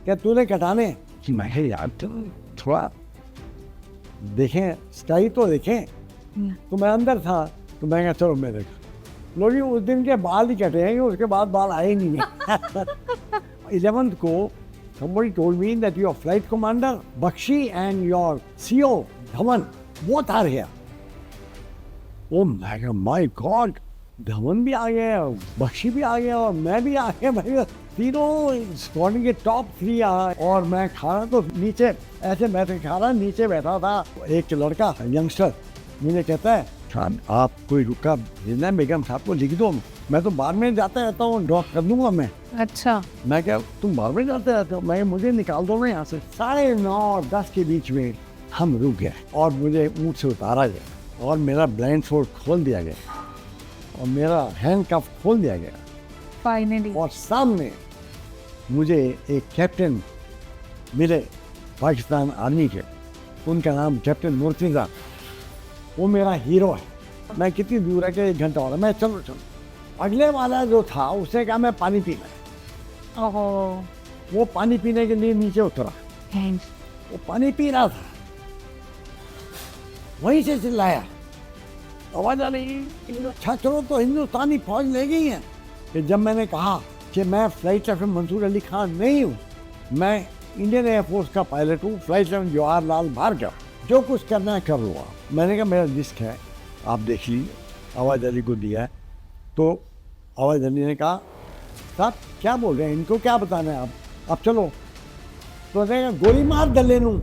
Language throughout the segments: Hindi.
क्या तूने कटाने कि मैं कहा, यार तुम थोड़ा देखें, स्काई तो देखें। तो मैं अंदर था, तो मैं कहा चलो मैं देखा। लोग उस दिन के बाल ही कटे हैं, उसके बाद बाल आए ही नहीं है। 11th को somebody told me that your flight commander Bakshi and your CEO Dhawan both are here. Oh my God, Dhawan भी आ गया, बख्शी भी आ गया और मैं भी आ गया भाई। तीनों स्क्वाड के टॉप 3 आ। और मैं खा रहा तो नीचे ऐसे मैं तो खा रहा, नीचे बैठा था एक लड़का यंगस्टर, मुझे कहता है खान आप कोई रुका भेजना है बेगम साहब को, लिख दो, मैं तो बार में जाता रहता हूँ, ड्रॉप कर दूंगा मैं। अच्छा, मैं क्या तुम बार में जाते रहते हो, मैं मुझे निकाल दो ना यहाँ से। 9:30 और 10 के बीच में हम रुक गए और मुझे ऊँट से उतारा गया और मेरा ब्लाइंड फोल्ड खोल दिया गया और मेरा हैंड कफ खोल दिया गया। फाइनली। और सामने मुझे एक कैप्टन मिले पाकिस्तान आर्मी के, उनका नाम कैप्टन मुर्तज़ा, वो मेरा हीरो है। मैं कितनी दूर है कि 1 घंटा हो रहा, मैं चलो चलो। अगले वाला जो था उसने कहा मैं पानी पीना है। ओहो। वो पानी पीने के लिए नीचे उतरा, थैंक्स। वो पानी पी रहा था, वहीं से चिल्लाया, आवाज आ रही, छात्रों तो हिंदुस्तानी फौज ले गई है। कि जब मैंने कहा कि मैं फ्लाइट लेफ्टिनेंट मंसूर अली खान नहीं हूँ, मैं इंडियन एयरफोर्स का पायलट हूँ, फ्लाइट लेफ्टिनेंट जवाहरलाल भार्गव, जो कुछ करना है कर लो आप। मैंने कहा मेरा लिस्ट है, आप देख लीजिए। आवाज अली को दिया है, तो आवाज अली ने कहा साहब क्या बोल रहे हैं, इनको क्या बताना है आप चलो। तो उसने कहा गोली मार दले नू।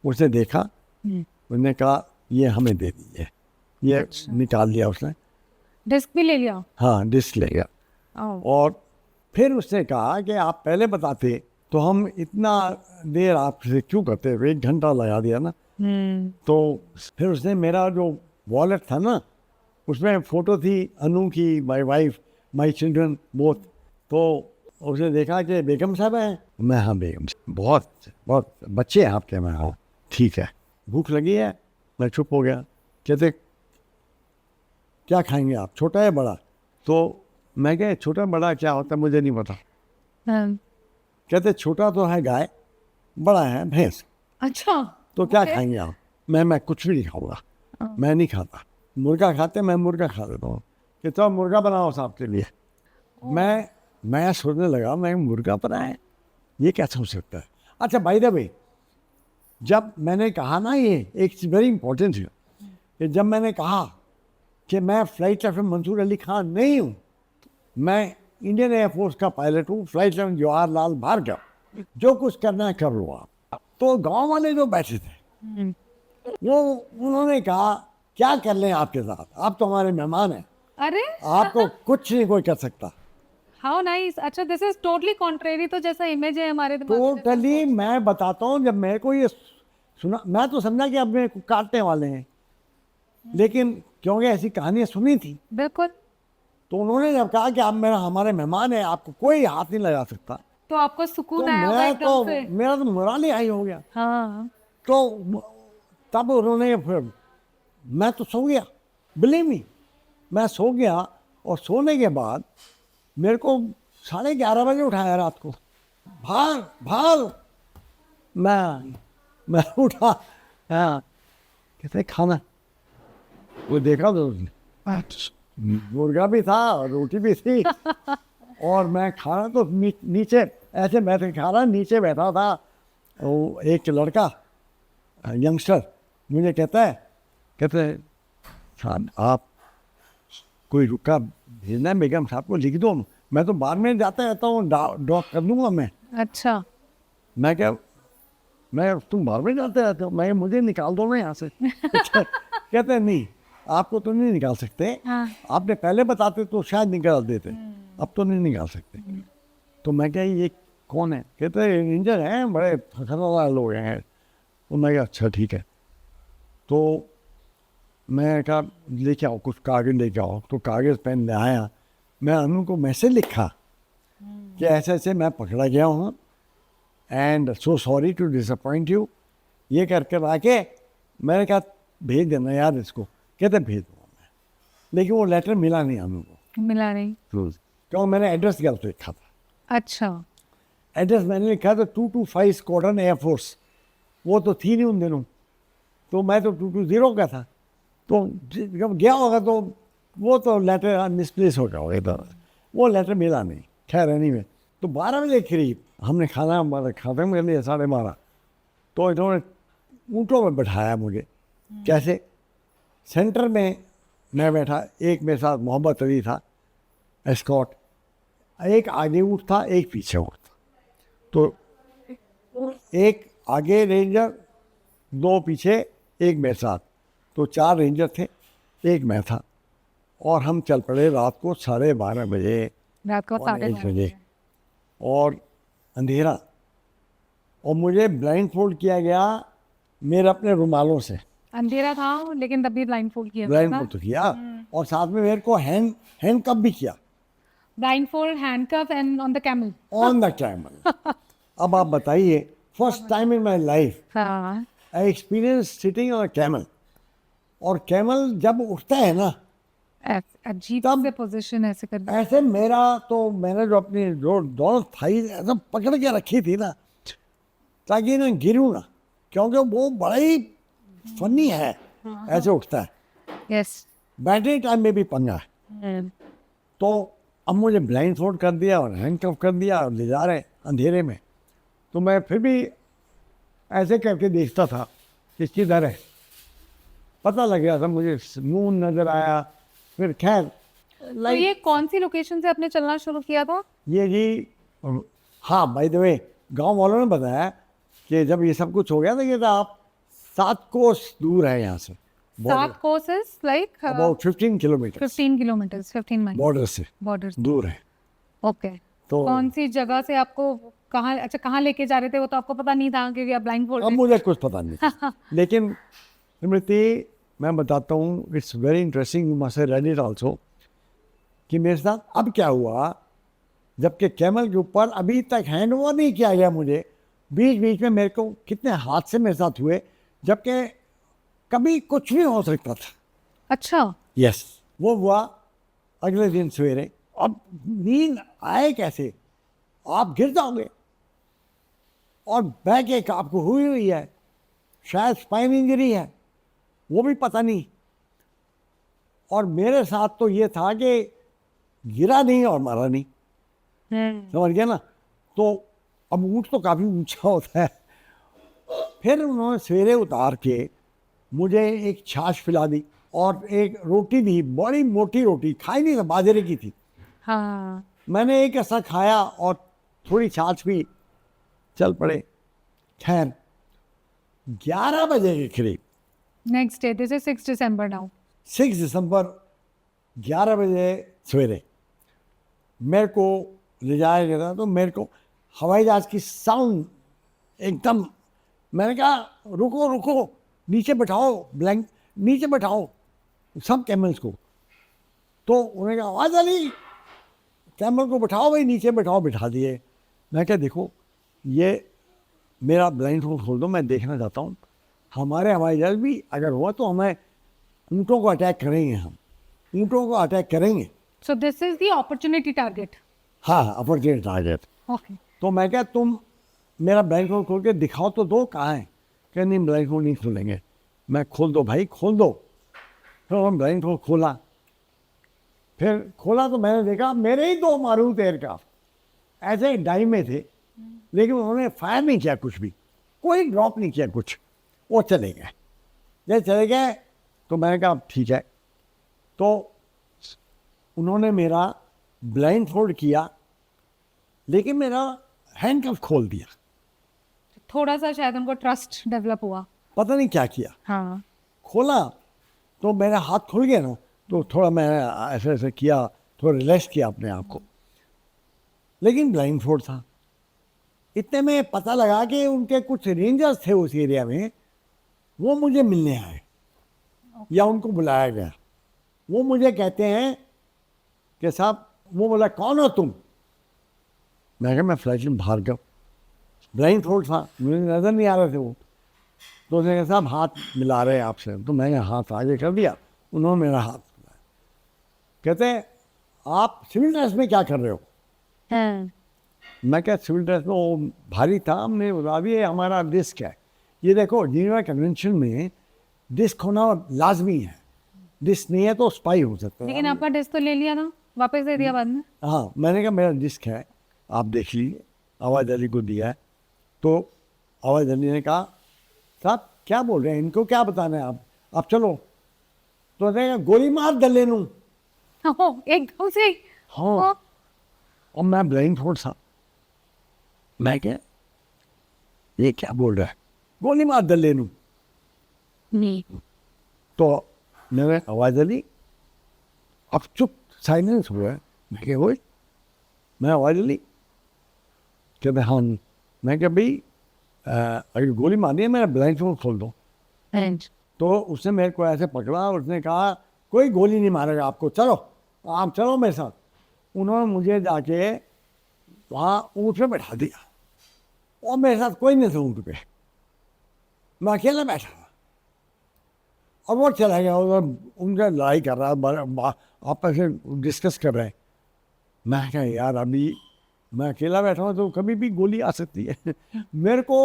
उसने देखा, उसने कहा ये हमें दे दीजिए, ये निकाल लिया उसने। डिस्क भी ले लिया? हाँ डिस्क ले गया। और फिर उसने कहा कि आप पहले बताते तो हम इतना देर आपसे क्यों करते, 1 घंटा लगा दिया ना। तो फिर उसने मेरा जो वॉलेट था ना, उसमें फ़ोटो थी अनु की, my wife, my children both. तो उसने देखा कि बेगम साहब हैं, मैं हाँ बेगम साहब, बहुत बहुत बच्चे हैं आपके, मैं हाँ ठीक है। भूख लगी है, मैं चुप हो गया। कहते क्या खाएंगे आप, छोटा है बड़ा? तो मैं कहा छोटा बड़ा क्या होता है मुझे नहीं पता। कहते छोटा तो है गाय, बड़ा है भैंस। अच्छा, तो क्या खाएंगे आप? मैं कुछ भी नहीं खाऊंगा, मैं नहीं खाता। मुर्गा खाते, मैं मुर्गा खा लेता हूँ। कि तो मुर्गा बनाओ साहब के लिए। मैं सोचने लगा मैं मुर्गा बनाए, ये कैसे हो सकता है। अच्छा बाय द वे, जब मैंने कहा ना, ये एक वेरी इंपॉर्टेंट है कि जब मैंने कहा कि मैं फ्लाइट लेफ्टिनेंट मंसूर अली खान नहीं हूँ, मैं इंडियन एयरफोर्स का पायलट हूँ, फ्लाइट लेफ्टिनेंट जवाहरलाल भार्गव, जो कुछ करना है कर लो आप। तो गांव वाले जो बैठे थे वो उन्होंने कहा क्या कर लें आपके साथ, आप तो हमारे मेहमान हैं, अरे आपको कुछ नहीं कोई कर सकता। How nice. अच्छा, दिस इज टोटली कॉन्ट्रेरी तो जैसा इमेज है हमारे दिमाग में। टोटली मैं बताता हूँ, जब मेरे को ये सुना मैं तो समझा कि अब मेरे को काटने वाले हैं, लेकिन क्योंकि ऐसी कहानियां सुनी थी, बिल्कुल। तो उन्होंने जब कहा कि आप हमारे मेहमान हैं, आपको कोई हाथ नहीं लगा सकता, तो आपको तो सुकून आया होगा मैं एकदम तो से। मेरा तो मोरल ही हाई हो गया। हाँ। तो तब उन्होंने फिर मैं तो सो गया, बिलीव मी, मैं सो गया। और सोने के बाद मेरे को 11:30 बजे उठाया रात को, भाग भाग। मैं उठा, हाँ कहते खाना, वो देखा तो मुर्गा भी था रोटी भी थी और मैं खा रहा तो नीचे ऐसे मैं तो खा रहा, नीचे बैठा था वो एक लड़का यंगस्टर, मुझे कहते साहब आप कोई रुका भेजना है बेगम साहब को, लिख दो, मैं तो बार में जाता रहता हूँ, ड्रॉप कर दूंगा मैं। अच्छा। मैं क्या तुम बार में जाते रहते हो, मैं मुझे निकाल दो ना यहाँ से। कहते हैं नहीं, आपको तो नहीं निकाल सकते, आपने पहले बताते तो शायद निकाल देते, अब तो नहीं निकाल सकते। तो मैं क्या ये कौन है? कहते हैं इंजन है, बड़े खतरनाक लोग हैं। तो मैं क्या अच्छा ठीक है। तो मैं कहा लेके आओ कुछ कागज लेके आओ, तो कागज़ पेन ले आया। मैं अनु को मैसेज लिखा कि ऐसे ऐसे मैं पकड़ा गया हूँ and so sorry to disappoint you, ये करके आके मैंने कहा भेज देना यार इसको, कहते भेज दूँगा मैं, लेकिन वो लेटर मिला नहीं हम लोगों को मिला नहीं। क्यों, मैंने एड्रेस गलत लिखा था। अच्छा। एड्रेस मैंने लिखा था 225 स्क्वाड्रन एयरफोर्स, वो तो थी नहीं उन दिनों, तो मैं तो 220 का था, तो जब गया होगा तो वो तो लेटर मिसप्लेस हो गया होगा इधर, वो लेटर मिला नहीं। खैर एनीवे, तो 12 बजे करीब हमने खाना हमारा खत्म कर लिया 12:30, तो इन्होंने ऊँटों में बैठाया मुझे। कैसे, सेंटर में मैं बैठा, एक मेरे साथ मोहम्मद अली था एस्कॉट, एक आगे ऊँट था एक पीछे ऊँट था, तो एक आगे रेंजर, 2 पीछे, एक मेरे साथ, तो 4 रेंजर थे, एक मैं था, और हम चल पड़े रात को 12:30 बजे, रात को पौने 1 12:30 बजे, और अंधेरा, और मुझे ब्लाइंड फोल्ड किया गया मेरे अपने रुमालों से। अंधेरा था लेकिन तब भी ब्लाइंड फोल्ड किया ब्लाइंड फोल्ड तो किया, और साथ में मेरे को हैंड कप भी किया blindfold, handcuff and on the camel. On the camel. अब आप बताइए, first time in my life हाँ। I experience sitting on camel, और कैमल जब उठता है ना, अजीब तब- से पोजीशन ऐसे कर। ऐसे मेरा तो, मैंने जो अपनी जो दोनों थाई ऐसा पकड़ के रखी थी ना, ताकि ना गिरूँ ना, क्योंकि वो बड़ा ही फनी है, ऐसे उठता है। यस। बैटरी टाइम में भी पंगा है। तो अब मुझे ब्लाइंड फोल्ड कर दिया और हैंडकफ कर दिया और ले जा रहे अंधेरे में, तो मैं फिर भी ऐसे करके देखता था कि किधर है, पता लग गया था मुझे, मून नज़र आया। फिर खैर तो ये कौन सी लोकेशन से आपने चलना शुरू किया था? ये जी, हाँ बाय द वे, गांव वालों ने बताया कि जब ये सब कुछ हो गया था कि आप 7 कोस दूर है यहाँ से, 7 courses like about 15 kilometre 15 kilometres, 15 mile border से बॉर्डर। दूर है। ओके। तो कौन सी जगह से आपको कहाँ, अच्छा कहाँ लेके जा रहे थे वो तो आपको पता नहीं था क्योंकि आप ब्लाइंड फोल्ड अब मुझे कुछ पता नहीं, लेकिन स्मृति मैं बताता हूँ, it's very interesting, must read it also, कि मेरे साथ अब क्या हुआ, जबकि कैमल के ऊपर अभी तक हैंड ओवर नहीं किया गया मुझे, बीच बीच में मेरे को कितने हादसे मेरे साथ हुए, जबकि कभी कुछ भी हो सकता था। अच्छा। यस, वो हुआ अगले दिन सवेरे। अब नींद आए कैसे, आप गिर जाओगे, और बैक एक आपको हुई हुई है, शायद स्पाइन इंजरी है, वो भी पता नहीं। और मेरे साथ तो ये था कि गिरा नहीं और मारा नहीं, समझ गया ना। तो अब ऊँट तो काफ़ी ऊंचा होता है। फिर उन्होंने सवेरे उतार के मुझे एक छाछ पिला दी और एक रोटी दी, बड़ी मोटी रोटी, खाई नहीं था, बाजरे की थी। हाँ। मैंने एक ऐसा खाया और थोड़ी छाछ पी, चल पड़े। खैर 11 बजे के करीब, next day, this is 6 December now. 6 दिसंबर 11 बजे सवेरे मेरे को ले जाया गया था, तो मेरे को हवाई जहाज की साउंड एकदम, मैंने कहा रुको रुको, नीचे बैठाओ, ब्लैंक नीचे बैठाओ सब कैमल्स को। तो उन्होंने कहा आवाज़ अली, कैमल को बैठाओ भाई, नीचे बैठाओ, बिठा दिए। मैं क्या, देखो ये मेरा ब्लाइंड फोल्ड खोल दो, मैं देखना चाहता हूँ, हमारे हवाई जहाज भी अगर हुआ तो हमें ऊँटों को अटैक करेंगे, हम ऊँटों को अटैक करेंगे। So this is the opportunity target. हाँ, अपॉर्चुनिटी टारगेट। ओके। तो मैं क्या, तुम मेरा ब्लाइंड फोल्ड खोल के दिखाओ तो दो, कहाँ है। क्या नहीं, ब्लाइंड फोल्ड नहीं खोलेंगे। मैं, खोल दो भाई, खोल दो। फिर हम ब्लाइंड फोल्ड खोला, फिर खोला तो मैंने देखा मेरे ही 2 मारूफ एयरक्राफ्ट ऐसे डाई में थे, लेकिन उन्होंने फायर नहीं किया कुछ भी, कोई ड्रॉप नहीं किया कुछ, वो चले गए। जब चले गए तो मैंने कहा ठीक है। तो उन्होंने मेरा ब्लाइंड फोल्ड किया, लेकिन मेरा हैंडकफ खोल दिया। थोड़ा सा शायद उनको ट्रस्ट डेवलप हुआ। पता नहीं क्या किया। हाँ। खोला तो मेरा हाथ खुल गया ना, तो थोड़ा मैंने ऐसे ऐसे किया, थोड़ा रिलैक्स किया अपने आप को, लेकिन ब्लाइंड फोल्ड था। इतने में पता लगा कि उनके कुछ रेंजर्स थे उस एरिया में, वो मुझे मिलने आए या उनको बुलाया गया। वो मुझे कहते हैं कि साहब, वो बोला कौन हो तुम। मैं कहा मैं फ्लाइट में बाहर गया, ब्लाइंड फोल्ड था, मुझे नज़र नहीं आ रहे थे वो। तो उसने कहा साहब हाथ मिला रहे हैं आपसे, तो मैंने हाथ आगे कर दिया, उन्होंने मेरा हाथ मिलाया। कहते आप सिविल ड्रेस में क्या कर रहे हो? हाँ मैं क्या सिविल ड्रेस में, वो भारी था, हमने बता दिया ये हमारा डिस्क है। ये देखो जिनेवा कन्वेंशन में डिस्क होना लाजमी है, डिस्क नहीं है तो स्पाई हो सकता है। लेकिन आपका टेस्ट तो ले लिया था, वापस दे दिया बाद में। हाँ, मैंने कहा मेरा डिस्क है, आप देख लीजिए, आवाज़ अली को दिया है। तो आवाज़ अली ने कहा साहब क्या बोल रहे हैं, इनको क्या बताना है, आप चलो। तो उसने कहा गोली मार दले नू। ओह, एकदम से। हाँ, ओह, और मैं ब्लाइंड फोल्ड था, मैं क्या ये क्या बोल रहा है, गोली मार दले नू। नहीं। तो मैंने आवाज़ अली, अब चुप साइलेंस हुआ है। मैं क्या हुई, मैं आवाज़ अली, कहते हाँ। मैं क्या भाई अगर गोली मारनी है मेरा ब्लाइंड फोल्ड खोल दो। तो उसने मेरे को ऐसे पकड़ा और उसने कहा कोई गोली नहीं मारेगा आपको, चलो आप चलो मेरे साथ। उन्होंने मुझे जाके वहाँ ऊँट पे बैठा दिया और मेरे साथ कोई नहीं था ऊँट पे, मैं अकेला बैठा था। और वो चला गया उधर, उनका लड़ाई कर रहा है, आपस में डिस्कस कर रहे हैं। मैं कहा यार अभी मैं अकेला बैठा हूँ तो कभी भी गोली आ सकती है। मेरे को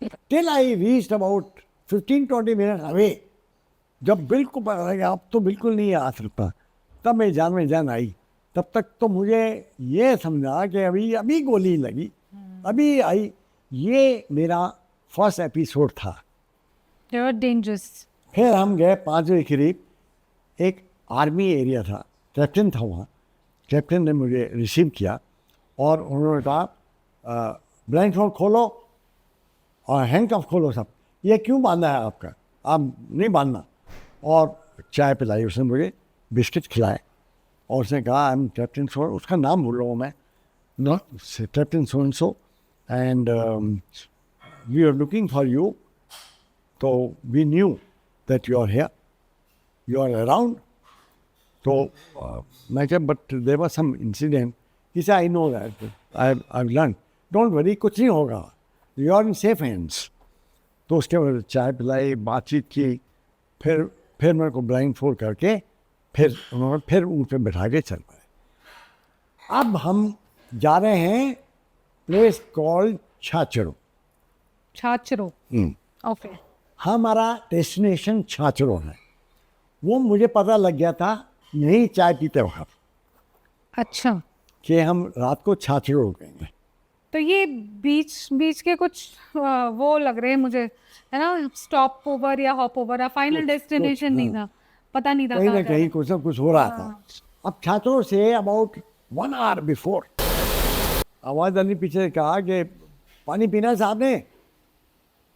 till I reached about 15-20 minute away, जब बिल्कुल पता लगा अब तो बिल्कुल नहीं आ सकता, तब मेरी जान में जान आई। तब तक तो मुझे ये समझा कि अभी अभी गोली लगी, अभी आई। ये मेरा फर्स्ट एपिसोड था। डेंजरस। फिर हम गए 5 बजे करीब, एक आर्मी एरिया था, कैप्टन था वहाँ। कैप्टन ने मुझे रिसीव किया और उन्होंने कहा ब्लाइंड फोल्ड खोलो और हैंडकफ खोलो सब। ये क्यों बांधा है आपका, आप नहीं बांधना। और चाय पिलाई उसने मुझे, बिस्किट खिलाए और उसने कहा आई एम कैप्टन सो, उसका नाम भूल रहा हूँ मैं, not captain so and so, and we are looking for you, तो we knew that you are here, you are around. तो मैं क्या but there was some incident, he said I know that, I learn, don't worry, कुछ नहीं होगा, you are in safe hands. तो उसके बाद चाय पिलाई, बातचीत की, फिर मेरे को ब्लाइंड फोल्ड करके फिर उन्होंने फिर ऊँट पे बैठा के चल पड़े। अब हम जा रहे हैं प्लेस कॉल्ड छाछड़ो। छाछरो। ओके। हमारा डेस्टिनेशन छाछड़ो है। वो मुझे पता लग गया था यहीं चाय पीते वक्त अच्छा, कि हम रात को छाछड़ो रुकेंगे। तो ये बीच बीच के कुछ वो लग रहे हैं मुझे, है ना, स्टॉप ओवर या हॉप ओवर, या फाइनल डेस्टिनेशन नहीं था, पता नहीं था कहीं ना कहाँ जा कहीं रहे कुछ ना कुछ हो रहा था। अब छाछड़ो से अबाउट 1 आवर बिफोर आवाज़ अली पीछे से कहा कि पानी पीना है साहब ने।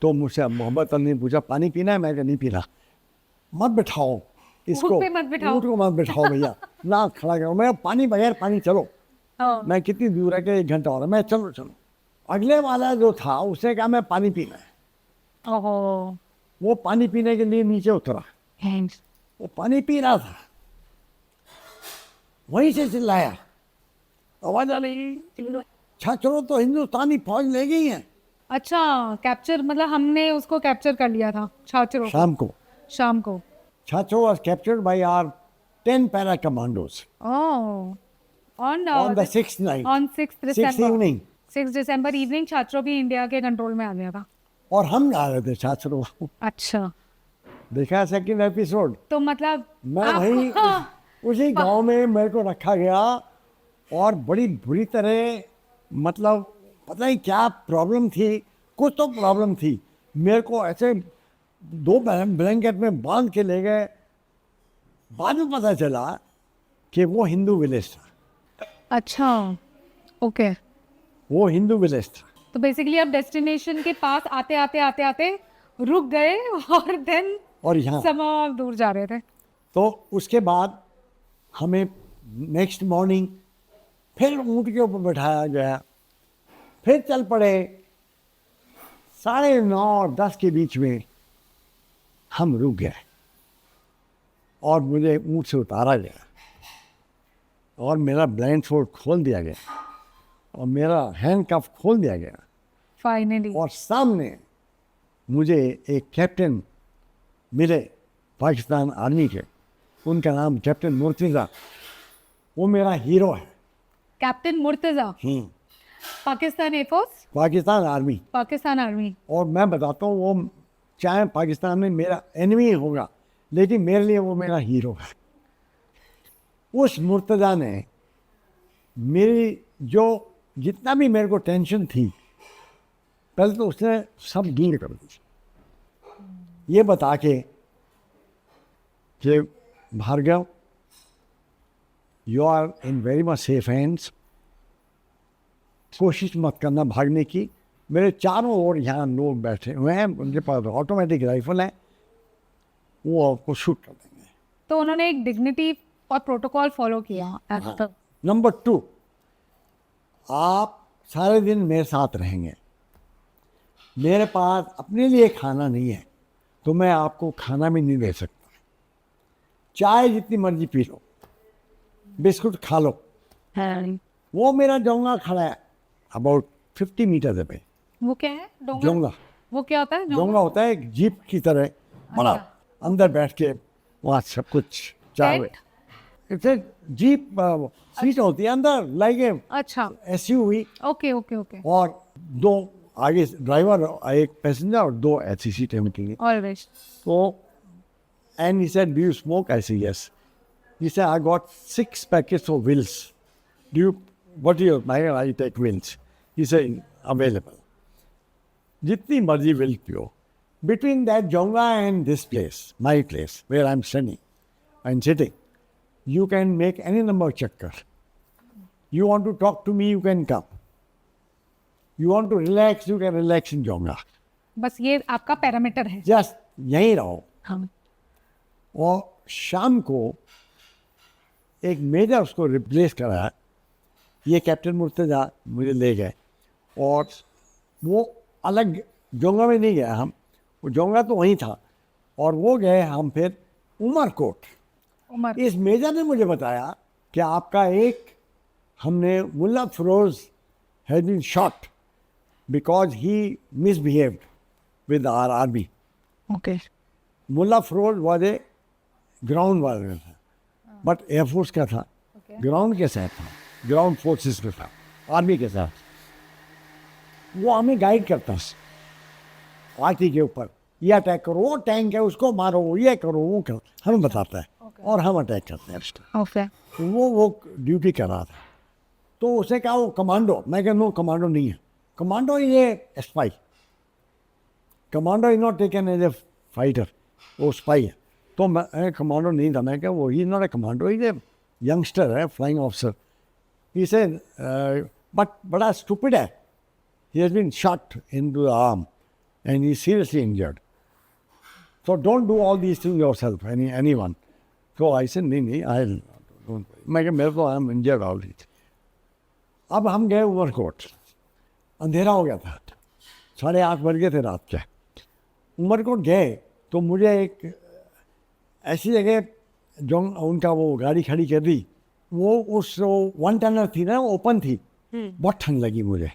तो मुझसे मोहब्बत अली ने पूछा पानी पीना है, मैं कहा नहीं पीना। मत बिठाओ इसको, ऊँट पे मत बिठाओ। ऊँट को मत बिठाओ भैया, ना खड़ा करो। मैं पानी बगैर पानी चलो। हैं। मैं कितनी दूर है कि 1 घंटा हो रहा है, मैं चलो चलो। अगले वाला जो था उसने कहा मैं पानी पीना है। ओहो। वो पानी पीने के लिए नीचे उतरा, वो पानी पी रहा था, वहीं से चिल्लाया आवाज आ रही, छाछड़ो तो हिंदुस्तानी फौज ले गई है। अच्छा, कैप्चर मतलब हमने उसको कैप्चर कर लिया था, छाछरो को, शाम को शाम को। छाछड़ो was captured by our 10 para commandos oh, on on the 6th night, on 6 6th December, evening। 6 December evening Chachro भी इंडिया के कंट्रोल में आ गया था। और हम जा रहे थे छाछड़ो। अच्छा, देखा सेकंड एपिसोड। तो मतलब मैं वहीं उसी गांव में मेरे को रखा गया और बड़ी बुरी तरह, मतलब पता नहीं क्या प्रॉब्लम थी, कुछ तो प्रॉब्लम थी। मेरे को ऐसे 2 ब्लैंकेट में बांध के ले गए। बाद में पता चला कि वो हिंदू विलेज था, अच्छा, ओके। वो हिंदू विलेज था। तो बेसिकली आप डेस्टिनेशन के पास आते आते आते आते रुक गए और देन और यहाँ समा दूर जा रहे थे। तो उसके बाद हमें नेक्स्ट मॉर्निंग फिर ऊँट के ऊपर बैठाया गया, फिर चल पड़े। 9:30 और 10 के बीच में हम रुक गए और मुझे ऊँट से उतारा गया और मेरा ब्लाइंड फोल्ड खोल दिया गया और मेरा हैंड कफ खोल दिया गया फाइनली। और सामने मुझे एक कैप्टन मिले पाकिस्तान आर्मी के, उनका नाम कैप्टन मुर्तज़ा, वो मेरा हीरो है। Captain Murtaza, Pakistan air force, Pakistan army. Pakistan army. और मैं बताता हूँ, वो चाहे पाकिस्तान में मेरा एनिमी होगा, लेकिन मेरे लिए वो मेरा हीरो है। उस मुर्तज़ा ने मेरी जो जितना भी मेरे को टेंशन थी, पहले तो उसने सब दूर कर दी, ये बता के कि Bhargav, you are in very much safe hands, कोशिश मत करना भागने की। मेरे चारों ओर यहाँ लोग बैठे हुए हैं, उनके पास ऑटोमेटिक राइफल है, वो आपको शूट कर देंगे। तो उन्होंने एक डिग्निटी और प्रोटोकॉल फॉलो किया। नंबर 2, आप सारे दिन मेरे साथ रहेंगे। मेरे पास अपने लिए खाना नहीं है, तो मैं आपको खाना भी नहीं दे सकता। चाय जितनी मर्जी पी लो, बिस्कुट खा लो। वो मेरा जोंगा खड़ा है अबाउट 50 मीटर पे। वो क्या है डोंगा? जोंगा, वो क्या होता है जोंगा होता है एक जीप की तरह बड़ा, अंदर बैठ के वहाँ सब कुछ चाय। टेंट? इट्स जीप सीट होती है अंदर, लाइक ए अच्छा, एसयूवी, ओके ओके ओके, और 2 आगे ड्राइवर, एक पैसेंजर और 2 ऐसी सीटें होती हैं। Always. So, and he said, do you smoke? I said, yes. He said, I got 6 packets of Wills. What do you, I take Wills. He said, available. Jitni marzi Will piyo. Between that Jonga and this place, my place, where I'm standing and sitting, you can make any number of chakkar. You want to talk to me, you can come. You want to relax, you can relax in Jonga. बस ये आपका पैरामीटर है। Just यहीं रहो। हाँ। और शाम को एक मेजर उसको रिप्लेस कराया, ये कैप्टन मुर्तज़ा मुझे ले गए, और वो अलग जोंगा में नहीं गया हम, वो जोंगा तो वहीं था, और वो गए हम फिर उमरकोट। उमर, इस मेजर ने मुझे बताया कि आपका एक, हमने Mulla Feroz has been shot because he misbehaved with our army. Okay. Mulla Feroz was a ground वाला था, बट एयरफोर्स का था, ग्राउंड के साथ था, ग्राउंड फोर्सेस में था, आर्मी के साथ। वो हमें गाइड करता है आर्टी के ऊपर, ये अटैक करो, वो टैंक है उसको मारो, ये करो, वो करो, हमें बताता है, और हम अटैक करते हैं। ओके। तो वो ड्यूटी कर रहा था। तो उसने कहा वो कमांडो, मैं कहा नो कमांडो नहीं है, कमांडो ये spy, commando is not taken as a fighter, वो स्पाई है। तो मैं कमांडो नहीं था, मैं क्या वो he not a commando, is a youngster है, flying officer. He said but बड़ा स्टूपिड है, he has been shot into the arm and he seriously injured, so don't do all these things yourself, anyone. तो आई सेड नहीं आई डोंट, मैं क्या मेरे को आई एम इंजर्ड ऑलरेडी। अब हम गए उमरकोट, अंधेरा हो गया था, 8:30 बज गए थे रात के। उमरकोट गए तो मुझे एक ऐसी जगह जो उनका वो गाड़ी खड़ी कर दी, वो उस 1 टनर थी ना, ओपन थी, बहुत ठंड लगी मुझे,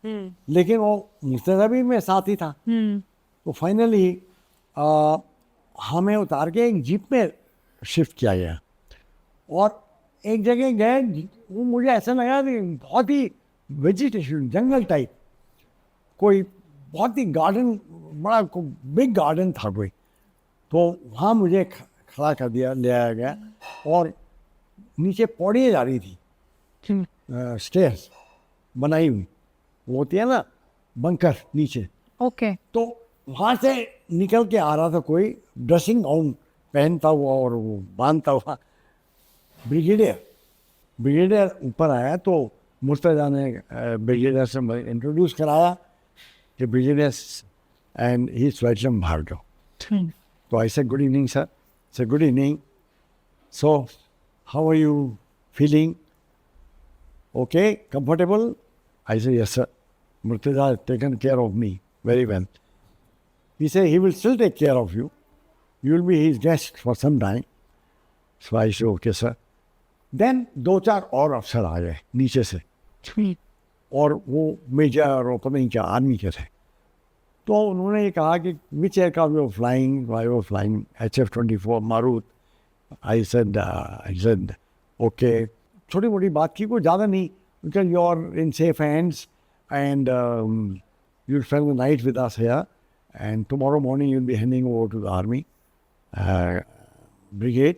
लेकिन वो मुर्तज़ा भी मेरे साथ ही था। तो फाइनली हमें उतार के एक जीप में शिफ्ट किया गया, और एक जगह गए, वो मुझे ऐसा लगा कि बहुत ही वेजिटेशन, जंगल टाइप, कोई बहुत ही गार्डन, बड़ा बिग गार्डन था कोई। तो वहाँ मुझे खड़ा कर दिया, ले आया गया, और नीचे पौड़ियाँ जा रही थी, स्टेयर्स बनाई हुई, वो होती है ना बंकर नीचे। ओके। तो वहाँ से निकल के आ रहा था कोई, ड्रेसिंग गाउन पहनता हुआ और वो बांधता हुआ ब्रिगेडियर ऊपर आया। तो मुर्तज़ा ने ब्रिगेडियर से इंट्रोड्यूस कराया कि brigadier and he is welcome Bhargav. तो I say good evening sir, say good evening, so how are you feeling, okay comfortable? I say yes sir, Murtaza has taken care of me very well. He said he will still take care of you. You will be his guest for some time. So I said, okay sir. Then 2-4 और अफसर आ गए नीचे से, और वो मेजर और पता नहीं क्या आर्मी के थे। तो उन्होंने ये कहा कि which aircraft you flying, I was flying HF-24 Marut. I said okay, छोटी मोटी बात की, कोई ज़्यादा नहीं, because you are in safe hands and you spend the night with us here and tomorrow morning you will be handing over to the army brigade.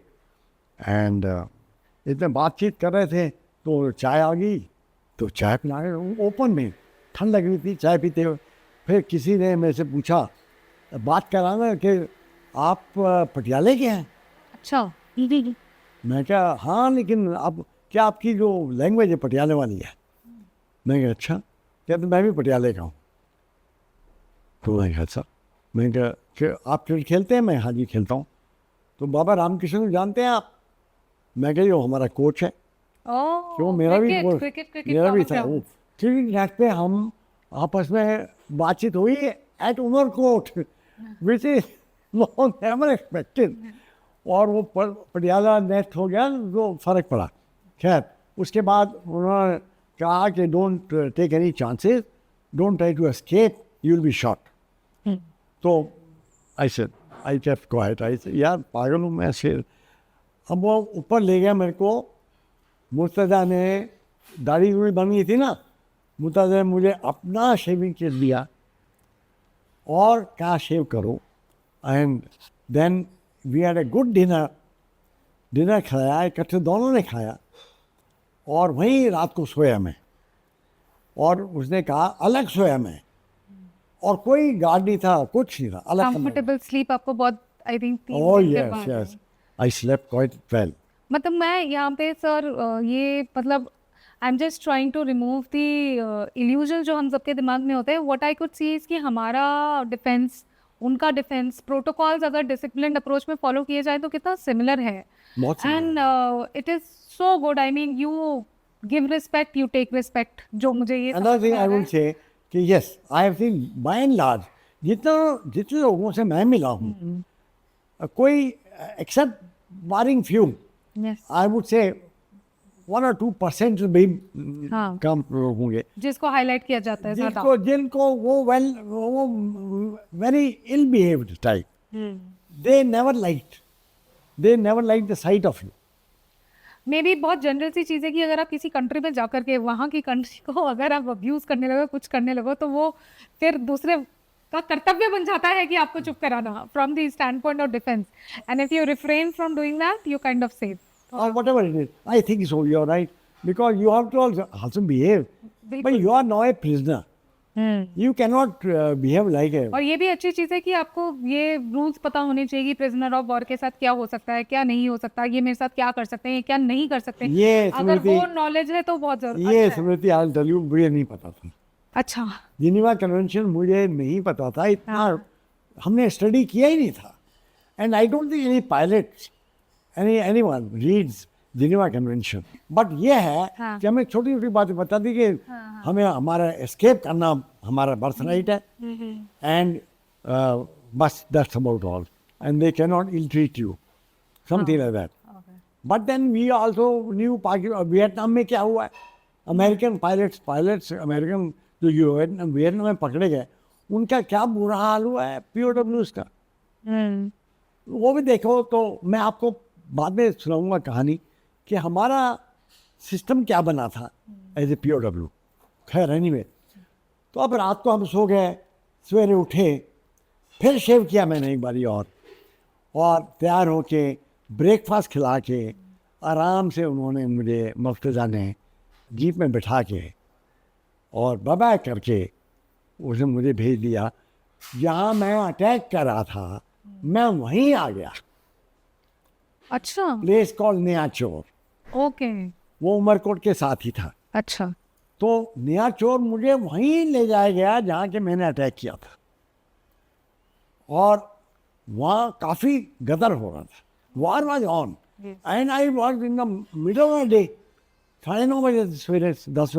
And इतने बातचीत कर रहे थे तो चाय आ गई, तो चाय पिला रहे ओपन में, ठंड लग रही थी चाय पीते हुए। फिर किसी ने मेरे से पूछा, बात कराना कि आप पटियाले के हैं? अच्छा। मैं क्या हाँ, लेकिन अब क्या आपकी जो लैंग्वेज है पटियाले वाली है? मैं क्या अच्छा, क्या तो मैं भी पटियाले का हूँ। तो मैं क्या अच्छा, मैं क्या कि आप क्रिकेट खेलते हैं? मैं हाँ जी खेलता हूँ। तो बाबा रामकृष्ण को जानते हैं आप? मैं क्या जो हमारा कोच है। ओह, क्यों, मेरा भी क्रिकेट मेरा भी का था वो। क्रिकेट मैच पे हम आपस में बातचीत हुई at Umarkot, which is never expected. और वो पटियाला नेट हो गया तो फर्क पड़ा। खैर उसके बाद उन्होंने कहा कि don't take any chances, don't try to escape, you will be shot. तो I kept quiet. I said यार पागल हूँ मैं शेर। अब वो ऊपर ले गया मेरे को, मुर्तज़ा ने, दाढ़ी हुई बन गई थी ना, मुर्तज़ा ने मुझे अपना शेविंग किट दिया और कहा शेव करो। And then we had a good dinner खाया, इकट्ठे दोनों ने खाया, और वहीं रात को सोया मैं। और उसने कहा अलग सोया मैं, और कोई गार्ड नहीं था, कुछ नहीं था, अलग कमरा। कंफर्टेबल स्लीप आपको बहुत, आई थिंक, 3 ओह दिन के यस बाद yes, I slept quite well. मतलब मैं यहाँ पे सर ये मतलब I am just trying to remove the illusion जो हम सबके दिमाग में होते हैं। What I could see is कि हमारा डिफेंस, उनका डिफेंस, प्रोटोकॉल्स अगर डिसिप्लिन्ड अप्रोच में फॉलो किए जाए तो कितना सिमिलर है। बहुत and it is so good, I mean you give respect, you take respect, जो मुझे ये Another thing I would say कि yes, I have seen by and large जितने लोगों से मैं मिला हूँ, कोई except barring few, yes I would say 1 or 2% भी हाँ। कम लोग होंगे जिसको हाईलाइट किया जाता है ज्यादा। जिनको वो very ill behaved type, they never like the sight of you. Maybe बहुत जनरल सी चीज़ है कि अगर आप किसी कंट्री में जाकर के वहाँ की कंट्री को अगर आप अब्यूज़ करने लगो, कुछ करने लगो, तो वो फिर दूसरे का कर्तव्य बन जाता है कि आपको चुप कराना from the stand point of defence. And if you refrain from doing that you kind of save. Or whatever it is, I think so, you're right, because you have to also behave. But you are now a prisoner. You cannot behave like a... और ये भी अच्छी चीज़ है कि आपको ये रूल्स पता होने चाहिए कि प्रिजनर ऑफ वॉर के साथ क्या हो सकता है, क्या नहीं हो सकता, ये मेरे साथ क्या कर सकते हैं, क्या नहीं कर सकते। ये अगर स्मृति, वो नॉलेज है तो बहुत जरूरी। ये स्मृति I'll tell you, मुझे नहीं पता था। अच्छा। जिनेवा कन्वेंशन मुझे नहीं पता था, इतना हमने स्टडी किया ही नहीं था। And I don't think any pilots, anyone reads Geneva convention. But ये है कि हमें छोटी छोटी बातें बता दी कि हमें हमारा एस्केप करना हमारा बर्थ राइट है, एंड बस that's about all, and they can not ill treat you, something like that. But then we also knew Vietnam में क्या हुआ है, अमेरिकन पायलट्स अमेरिकन जो वियतनाम में पकड़े गए, उनका क्या बुरा हाल हुआ है POWs का, वो भी देखो। तो मैं आपको बाद में सुनाऊंगा कहानी कि हमारा सिस्टम क्या बना था एज ए POW। खैर एनीवे, तो अब रात को हम सो गए, सवेरे उठे, फिर शेव किया मैंने एक बारी और तैयार होके ब्रेकफास्ट खिला के आराम से उन्होंने मुझे मुफ्तज़ा ने जीप में बिठा के और बाय करके उसने मुझे भेज दिया। जहाँ मैं अटैक कर रहा था मैं वहीं आ गया। अच्छा। Place call Niyachor. ओके। वो उमरकोट के साथ ही था। अच्छा। तो नियाचोर मुझे वहीं ले जाया गया जहाँ के मैंने अटैक किया था, और वहाँ काफ़ी गदर हो रहा था। War was on and I was in the middle of the day. 9:30 बजे सवेरे, 10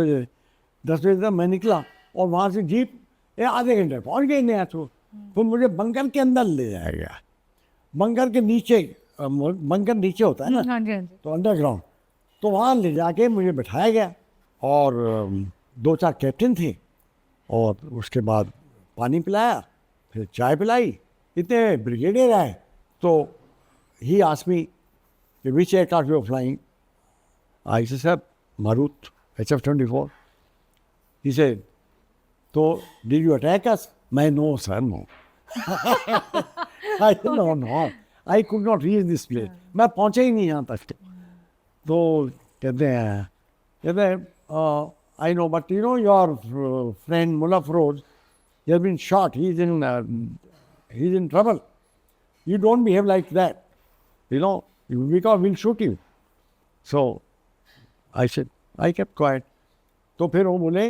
बजे तक मैं निकला, और वहाँ से जीप आधे घंटे पहुँच गई नियाचोर। तो मुझे बंकर के अंदर ले जाया गया, बंकर के नीचे, बंकर नीचे होता है ना, हाँ जी, हाँ जी। तो अंडरग्राउंड, तो वहाँ ले जाके मुझे बिठाया गया, और 2-4 कैप्टन थे, और उसके बाद पानी पिलाया, फिर चाय पिलाई, इतने ब्रिगेडियर आए, तो he asked me which aircraft you are flying. I say sir Marut HF-24। He said, तो डिड यू अटैक अस? मैं no sir no. I no no, I could not reach this place, मैं पहुंचा ही नहीं यहाँ तक। तो कहते हैं I know but you know your friend Mulla Faroz he has been shot, he's in trouble, you don't behave like that, you know, because we'll shoot you. So I said, I kept quiet. तो फिर वो बोले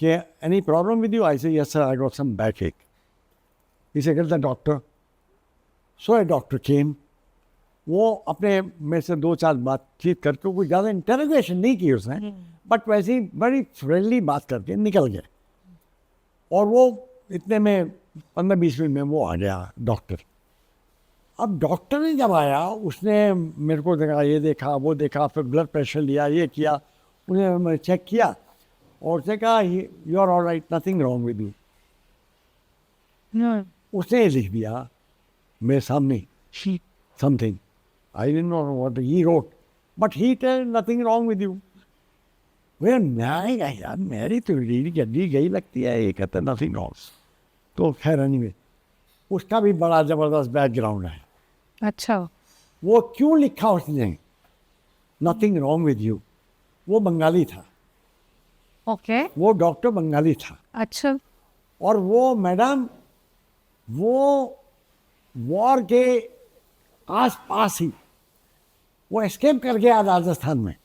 कि any problem with you? I said, yes sir, I got some backache. He said, get the doctor. So a doctor came. वो अपने में से 2-4 बातचीत करके कोई ज़्यादा इंटरोगेशन नहीं की उसने, बट वैसे ही बड़ी फ्रेंडली बात करके निकल गए। और वो इतने में 15-20 मिनट में वो आ गया डॉक्टर। अब डॉक्टर ने जब आया, उसने मेरे को देखा, ये देखा वो देखा, फिर ब्लड प्रेशर लिया, ये किया, उन्हें चेक किया और उसने कहा you are all right, nothing wrong with you. उसने लिख दिया मेरे सामने something, I didn't know what he wrote, but he tell nothing wrong with you. मैं यार मेरी तो रीढ़ की हड्डी गई लगती है, ये कहते नथिंग रॉन्ग। तो खैर एनीवे, उसका भी बड़ा ज़बरदस्त बैकग्राउंड है। अच्छा, वो क्यों लिखा उसने नथिंग रॉन्ग विद यू? वो बंगाली था। ओके, वो डॉक्टर बंगाली था। अच्छा, और वो मैडम वो वॉर के आस पास ही वो एस्केप कर गया राजस्थान में,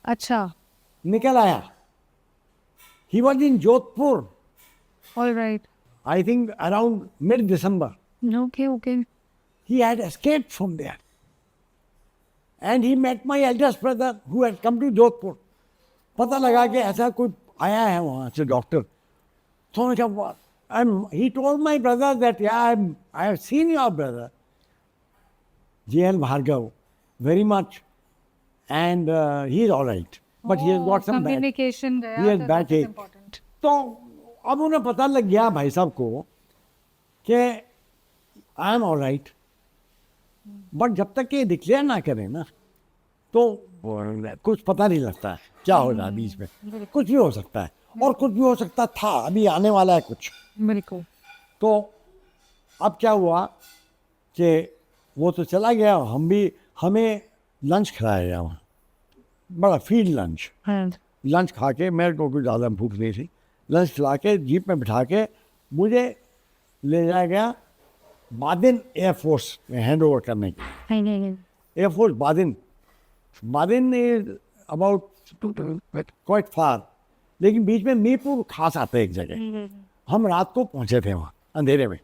अच्छा, निकल आया। He was in Jodhpur, all right, I think around mid-December. Okay, okay, He had escaped from there. And he met my eldest brother who had come to Jodhpur. पता लगा कि ऐसा कोई आया है वहाँ से डॉक्टर। तो मैं कहा, he told my brother that yeah, I have seen your brother, J.L. Bhargav, very much, and he is all right. But he has got some bad. Communication गया, He has तो bad that is ache. important. तो अब उन्हें पता लग गया भाई साहब को कि I am all right, but जब तक ये डिक्लेयर ना करें ना तो कुछ पता नहीं लगता है क्या हो रहा है बीच में। कुछ भी हो सकता है और कुछ भी हो सकता था, अभी आने वाला है कुछ। बिल्कुल। तो अब क्या हुआ कि वो तो चला गया, हमें लंच खिलाया गया वहाँ, बड़ा फील्ड लंच। लंच खा के मेरे को कुछ ज़्यादा भूख नहीं थी, लंच खिला के जीप में बिठा के मुझे ले जाया गया बादिन एयरफोर्स में हैंड ओवर करने के। Air force Badin is about quite far, लेकिन बीच में मीरपुर खास आता है एक जगह। हम रात को पहुंचे थे वहाँ अंधेरे में,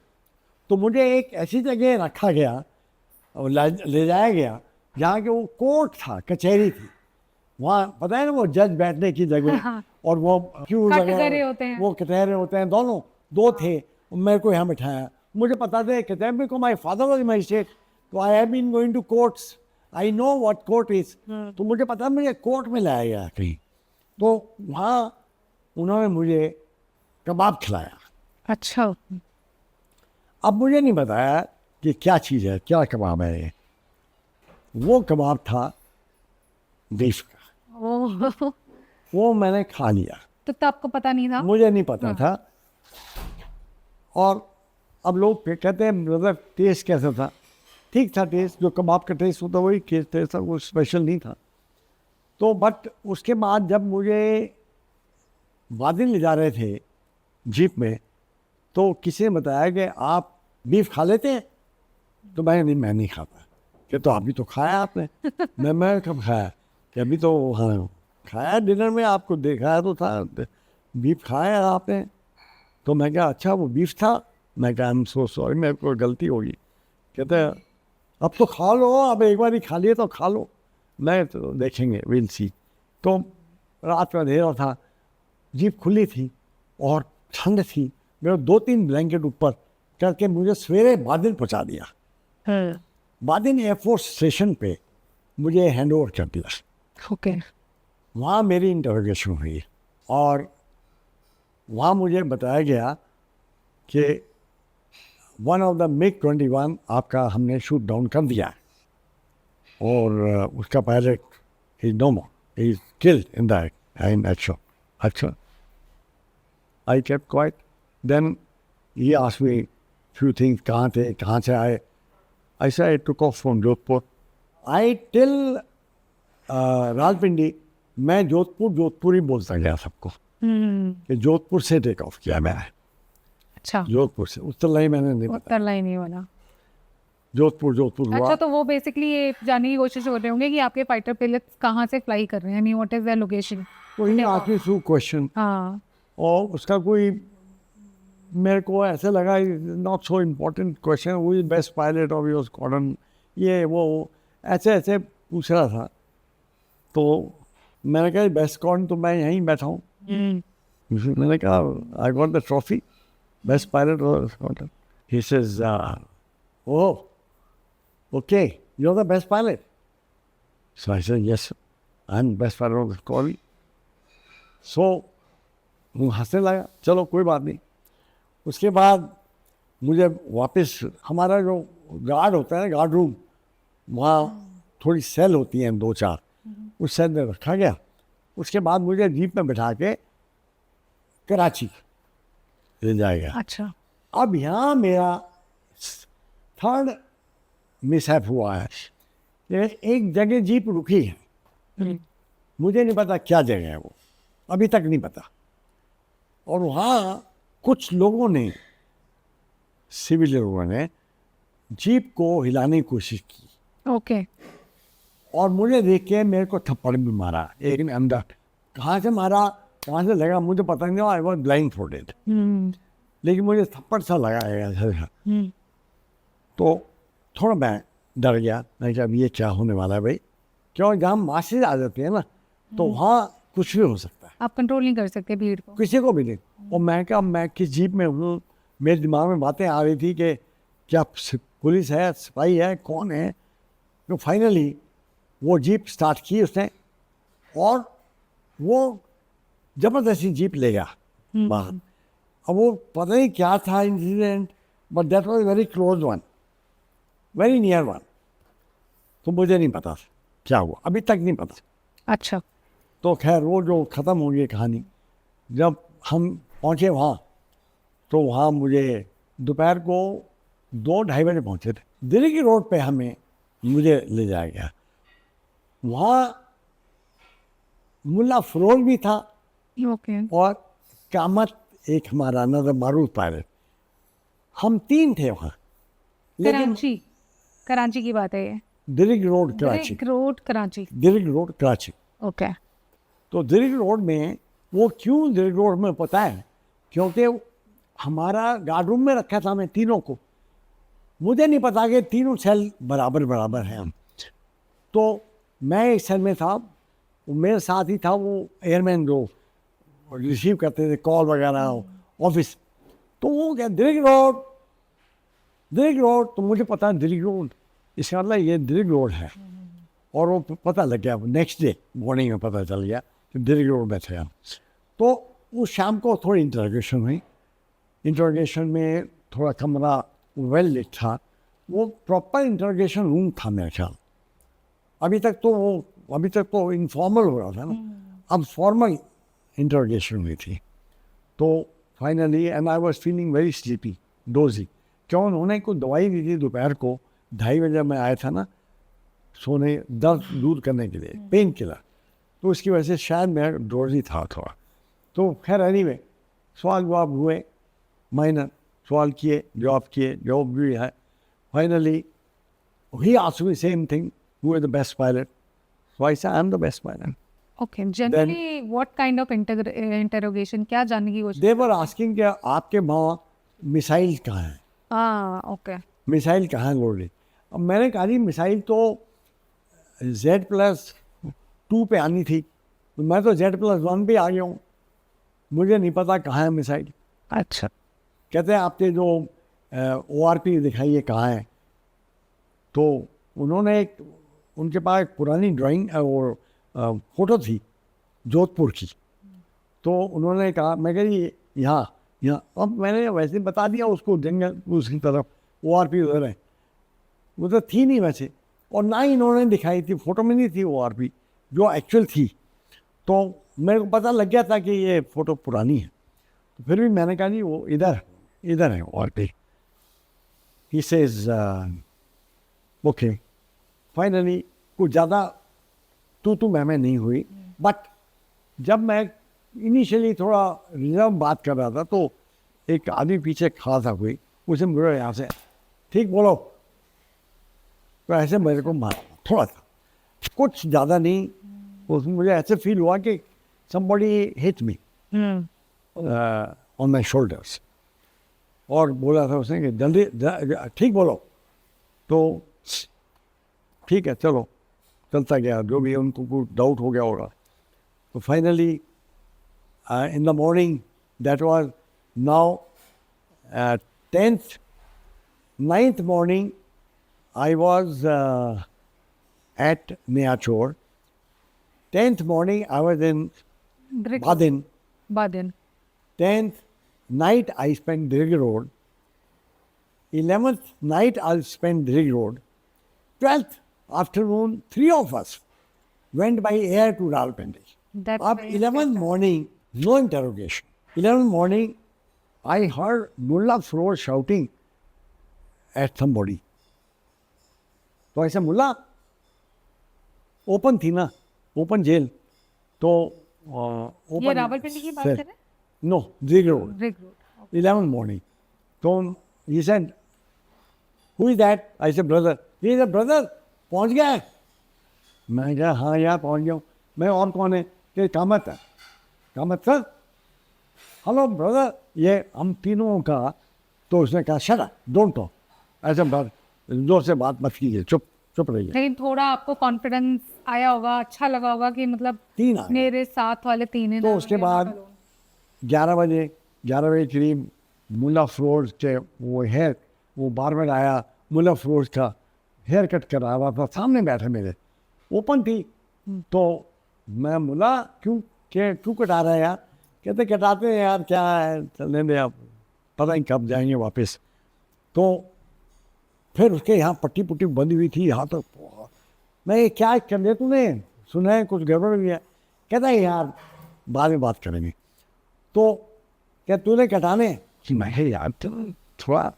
तो मुझे एक ऐसी जगह रखा गया और ले जाया गया जहाँ के वो कोर्ट था, कचहरी थी वहाँ, पता है ना वो जज बैठने की जगह। हाँ। और वो क्यों कटघरे होते हैं, वो कटहरे होते हैं, दोनों दो थे। मेरे को यहाँ बिठाया, मुझे पता था कहते को माई फादर वॉज मजिस्ट्रेट, तो I have been going to courts, I know what court is. तो मुझे पता, मुझे कोर्ट में लाया गया कहीं, तो वहाँ उन्होंने मुझे कबाब खिलाया। अच्छा, अब मुझे नहीं बताया कि क्या चीज़ है, क्या कबाब है ये। वो कबाब था बीफ का, वो मैंने खा लिया। तो आपको पता नहीं था? मुझे नहीं पता था। और अब लोग कहते हैं मतलब टेस्ट कैसा था, ठीक था टेस्ट, जो कबाब का टेस्ट होता वही टेस्ट था, वो स्पेशल नहीं था। तो बट उसके बाद जब मुझे बादिन ले जा रहे थे जीप में, तो किसी ने बताया कि आप बीफ खा लेते हैं, तो मैं नहीं खाता। कि तो अभी तो खाया आपने। मैं कब खाया, कि अभी तो हाँ खाया, डिनर में आपको देखा तो था, बीफ खाया आपने। तो मैं कहा अच्छा वो बीफ था। मैं कहा आई एम सो सॉरी, मेरे को गलती होगी। कहते हैं अब तो खा लो, अब एक बार ही खा लिए तो खा लो। मैं तो देखेंगे, विल सी। तो रात में अंधेरा था, जीप खुली थी और ठंड थी, मेरे 2-3 ब्लैंकेट ऊपर करके मुझे सवेरे बादिन पहुंचा दिया। बादिन एयरफोर्स स्टेशन पे मुझे हैंड ओवर कर दिया। ओके, वहाँ मेरी इंटरोगेशन हुई और वहाँ मुझे बताया गया कि वन ऑफ द MiG-21 आपका हमने शूट डाउन कर दिया और उसका pilot is no more, is killed in that action. अच्छा, I kept quiet. Then he asked me few things, कहाँ थे, कहाँ से आए. I said I took off from Jodhpur. I till Rajpindi मैं जोधपुर ही बोलता गया सबको कि जोधपुर से टेक ऑफ किया मैंने. अच्छा, जोधपुर से, उत्तर लाइन मैंने नहीं बताया. उत्तर लाइन नहीं वाला. जोधपुर हुआ. अच्छा, तो वो बेसिकली ये जानने की कोशिश कर रहे होंगे कि आपके फाइटर पायलट्स कहाँ से फ्लाई कर रहे हैं, यानी व्हाट इज देयर लोकेशन. तो he asked me few question हाँ. और उसका कोई मेरे को ऐसे लगा नॉट सो इम्पोर्टेंट क्वेश्चन. वो is best pilot of your squadron, ये वो ऐसे ऐसे पूछ रहा था. तो मैंने कहा बेस्ट स्क्वाड्रन तो मैं यहीं बैठा हूँ. मैंने कहा I got the trophy best pilot of squadron. He says oh okay, you are the best pilot. So I said yes, I am best pilot of the squadron. So वो हंसने लगा. चलो कोई बात नहीं. उसके बाद मुझे वापस हमारा जो गार्ड होता है ना, गार्ड रूम, वहाँ थोड़ी सेल होती हैं 2-4, उस सेल में रखा गया. उसके बाद मुझे जीप में बिठा के कराची ले जाएगा. अच्छा. अब यहाँ मेरा थर्ड मिसहैप हुआ है. एक जगह जीप रुकी है, मुझे नहीं पता क्या जगह है वो, अभी तक नहीं पता. और वहाँ कुछ लोगों ने, सिविल लोगों ने जीप को हिलाने की कोशिश की. ओके. और मुझे देख के मेरे को थप्पड़ भी मारा एक ने अंदर. कहाँ से मारा, कहाँ से लगा मुझे पता नहीं. आई वॉज ब्लाइंड फोल्डेड, लेकिन मुझे थप्पड़ सा लगा. तो थोड़ा मैं डर गया. मैं कहा अब ये क्या होने वाला है भाई, क्यों जहाँ मासेज आ जाती है ना, तो वहाँ कुछ भी हो सकता है, आप कंट्रोल नहीं कर सकते भीड़ को. किसी को भी नहीं. और मैं क्या, मैं किस जीप में हूँ, मेरे दिमाग में बातें आ रही थी कि क्या पुलिस है, सिपाही है, कौन है. तो फाइनली वो जीप स्टार्ट की उसने और वो ज़बरदस्ती जीप ले गया बाहर. अब वो पता नहीं क्या था incident, but that was very close one, very near one. तो मुझे नहीं पता क्या हुआ, अभी तक नहीं पता. अच्छा. तो खैर वो जो ख़त्म हो गई कहानी. जब हम पहुँचे वहाँ, तो वहाँ मुझे दोपहर को 2-2:30 बजे पहुँचे थे. दिल्ली की रोड पे हमें मुझे ले जाया गया. वहाँ मुल्ला फरोज भी था ओके. और कामत एक हमारा नजर मारूफ पायलट. हम 3 थे वहाँ. लेकिन कराची की बात है ये. Delhi road Karachi. Road Karachi. Delhi road Karachi. Okay. तो दिल्ली रोड में वो क्यों दिल्ली रोड में पता है, क्योंकि हमारा गार्ड रूम में रखा था हमें तीनों को. मुझे नहीं पता कि तीनों सेल बराबर बराबर हैं हम. तो मैं एक सेल में था, मेरे साथ ही था वो एयरमैन जो रिसीव करते थे कॉल वगैरह ऑफिस. तो वो क्या दिल्ली रोड, दिल्ली रोड. तो मुझे पता है दिल्ली रोड, इसका मतलब ये दिल्ली रोड है. और वो पता लग गया नेक्स्ट डे मॉर्निंग में, पता चल गया कि दिल्ली रोड में थे हम. तो उस शाम को थोड़ी इंटरोगेशन हुई. इंटरोगेशन में थोड़ा कमरा वेल लिट था. वो प्रॉपर इंटरोगेशन रूम था मेरे ख्याल. अभी तक तो इनफॉर्मल हो रहा था ना, अब फॉर्मल इंटरोगेशन हुई थी. तो finally and I was feeling very sleepy, doji. क्यों, उन्होंने कोई दवाई दी थी दोपहर को 2:30 बजे मैं आया था ना, सोने दर्द दूर करने के लिए, पेन किलर. तो उसकी वजह से शायद मैं डोजी था थोड़ा. तो खैर एनीवे सवाल जवाब हुए, माइनर सवाल किए, जवाब भी है. Finally he asked me same thing, who is the best pilot. So I said I am the best pilot. Okay. Generally what kind of interrogation, क्या जानने की कोशिश. दे वर आस्किंग कि आपके वहाँ मिसाइल कहाँ है. ओके. मिसाइल कहाँ है लोडे. अब मैंने कहा जी मिसाइल तो Z+2 पे आनी थी, तो मैं तो Z+1 पे आ गया हूँ, मुझे नहीं पता कहाँ है मिसाइल. अच्छा. कहते हैं आपके जो ORP दिखाइए कहाँ है. तो उन्होंने उनके पास एक पुरानी ड्राइंग और फ़ोटो थी जोधपुर की. तो उन्होंने कहा, मैं कह यहाँ यहाँ अब मैंने वैसे बता दिया उसको, जंगल उसकी तरफ ORP उधर है, वो तो थी नहीं वैसे, और ना ही इन्होंने दिखाई थी, फोटो में नहीं थी ORP जो एक्चुअल थी। तो मेरे को पता लग गया था कि ये फ़ोटो पुरानी है, तो फिर भी मैंने कहा नहीं वो इधर है ORP। He says okay. Finally कुछ ज़्यादा तू मैं नहीं हुई, बट जब मैं इनिशियली थोड़ा रिजर्व बात कर रहा था तो एक आदमी पीछे खड़ा था कोई, उसे मुझे यहाँ से ठीक बोलो, तो ऐसे मेरे को मारा थोड़ा सा, कुछ ज़्यादा नहीं। उसमें मुझे ऐसे फील हुआ कि somebody hit me on my shoulders, और बोला था उसने कि जल्दी ठीक बोलो, तो ठीक है चलो, चलता गया, जो भी उनको कुछ डाउट हो गया होगा। तो finally in the morning, that was now 9th morning, I was at Niachor. 10th morning I was in Badin. Badin. 10th night I spent Dirg Road. 11th night I'll spend Dirg Road. 12th afternoon, 3 of us went by air to Rawalpindi. That's Up very 11th morning, no interrogation. 11th morning, I heard Mullah Feroz shouting at somebody. तो ऐसे मुल्ला ओपन थी ना, ओपन जेल, तो ये रावलपिंडी की बात कर रहे हैं? No, Dirg Road. Rig Road. 11th morning. So he said, who is that? I said, brother. He said, brother, पहुंच गया है? मैं कहा हाँ यार पहुंच गया हूँ। मैं और कौन है? कि कामत है। कामत सर, हेलो ब्रदर, ये हम तीनों का। तो उसने कहा शट अप, डोंट टॉक, ऐसे बात जोर से बात मत कीजिए, चुप रहिए। लेकिन थोड़ा आपको कॉन्फिडेंस आया होगा, अच्छा लगा होगा कि मतलब 3 आ गए। मेरे साथ वाले 3 हैं। तो उसके बाद 11 बजे करीब मुल्ला फरोज के वो बारबर आया, मुल्ला फरोज का हेयर कट करा रहा था, सामने बैठे मेरे, ओपन थी। तो मैं मुल्ला क्यों कटा रहा है यार? कहते कटाते हैं यार, क्या है, चलने दे आप, पता नहीं कब जाएंगे वापस। तो फिर उसके यहाँ पट्टी पुट्टी बंदी हुई थी यहाँ तक। मैं ये क्या कर दिया तूने, सुना है कुछ गड़बड़ हुई है? कहता है यार बाद में बात करेंगे। तो क्या तूने कटाने कि मैं यार थोड़ा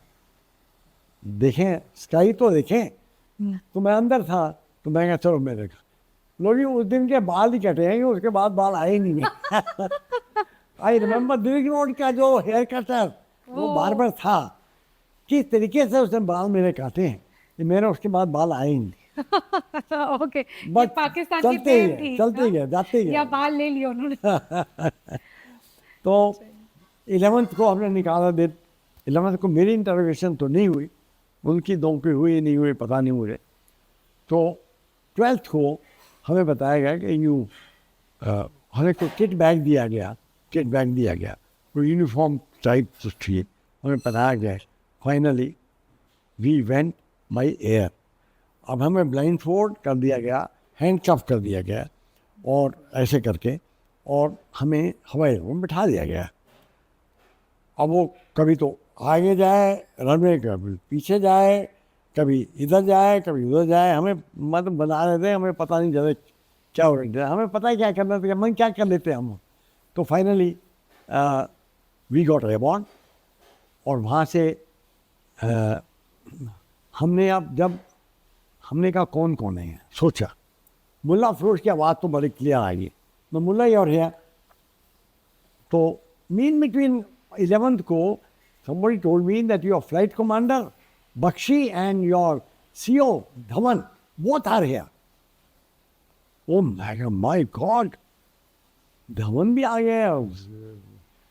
देखें, स्काई तो देखें। तो मैं अंदर था, तो मैं कहा चलो मेरे का लोग उस दिन के बाल ही कटे हैं, उसके बाद बाल आए ही नहीं है। आई रिमेम्बर दिल्ली रोड का जो हेयर कटर वो बार्बर था, किस तरीके से उसने बाल मेरे काटे हैं, मेरे उसके बाद बाल आए ही नहीं। ओके, बट पाकिस्तान की चलते प्रेम ही थी, चलते गए, जाते या गए। बाल ले लिए उन्होंने। तो 11th को हमने निकाला दिन। 11th को मेरी इंटरोगेशन तो नहीं हुई, उनकी दो की हुई नहीं हुई पता नहीं मुझे। तो 12th को हमें बताया गया कि हमें कोई किट बैग दिया गया, कोई यूनिफॉर्म टाइप थी, हमें बताया गया। Finally we went by air. अब हमें ब्लाइंड फोल्ड कर दिया गया, हैंड कफ कर दिया गया, और ऐसे करके, और हमें हवाई जहाज में बिठा दिया गया। अब वो कभी तो आगे जाए रनवे, कभी पीछे जाए, कभी इधर जाए, कभी उधर जाए, हमें मतलब बना रहे थे, हमें पता नहीं चले क्या हो रहा है, हमें पता ही क्या करना था, मन क्या कर लेते हम। तो फाइनली वी गॉट एयरबॉर्न, और वहाँ से हमने कहा कौन है, सोचा मुल्ला फरोज की आवाज़ तो बड़ी क्लियर आई, मैं मुल्ला ही और है। तो मीन बिटवीन 11th को somebody told me that your flight commander Bakshi and your CO Dhawan both are here. Oh my God, Dhawan भी आ गया,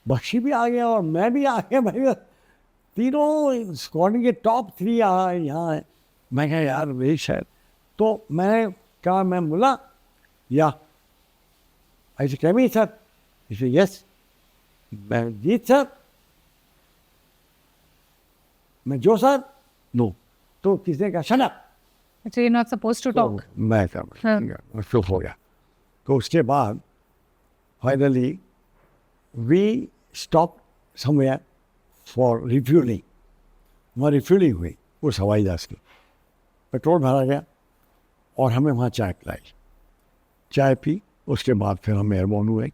बख्शी भी आ गया, और मैं भी आ गया। भाई तीनों स्क्वाड के टॉप 3 यहाँ है। मैं कहा यार वही शायद। तो मैंने कहा मैं मुल्ला या ऐसे कैमी सर, इसे यस, मैं जीत सर, मैं जो सर, नो। तो किसने कहा शट अप, अच्छा you not supposed to talk. मैं चुप हो गया। तो उसके बाद finally we stop somewhere for refuelling. वहाँ रिफ्यूलिंग हुई उस हवाई जहाज़ की, पेट्रोल भरा गया और हमें वहाँ चाय पिलाई। चाय पी, उसके बाद फिर हम एयरबोर्न हुए।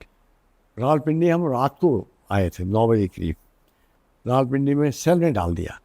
रावलपिंडी हम रात को आए थे 9 बजे करीब। रावलपिंडी में सेल ने डाल दिया